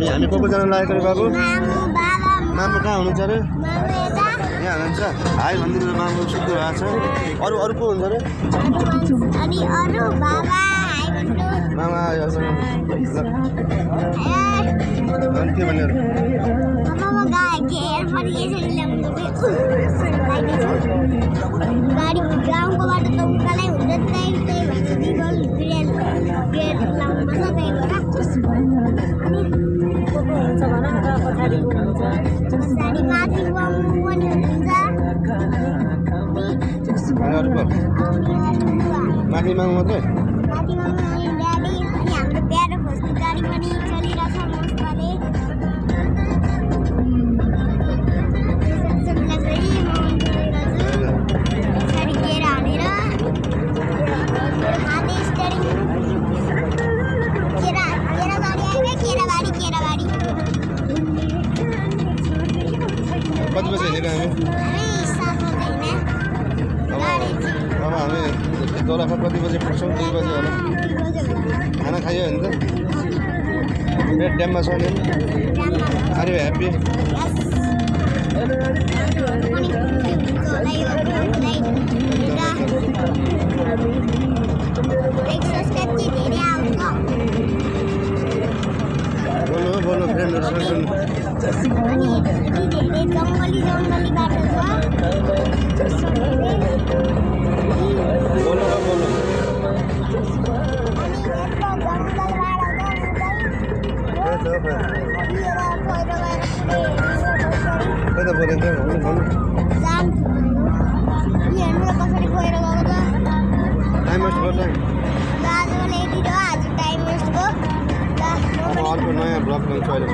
हामी को जान लागेको रे बाबु? मामु कहाँ हुनुहुन्छ रे? यहाँ हुनुहुन्छ। हाई भनिदिनु मामु सुत्नु भएको छ। अरू अरू को हुन्छ रे? मामा आयो। के भन्यो? गाडी गाउँको बाटो त उकालै हुन्छ त्यही भन्छ दिगल ग्रेड लाउनु पर्छ त्यही भएर पछाडि माथि बम्बु पनि हुन्छ माथि मामु मात्रै? माथि मामु अनि ड्याडी अनि हाम्रो प्यारो खोज्ने गाडी पनि चलिरहेछ मस्ताले। कति बजी हिँडेको हामी? अब हामी दोलखा कति बजी पुग्छौँ? 2 बजी होला। खाना खायो भने त रेड ड्याममा छ नि। Are you happy? बोलो बोलो फ्रेन्डहरुसँग जंगली बाटो छ। बोलो बोलो अर्को नयाँ ब्लग ल्याउँछु अहिले।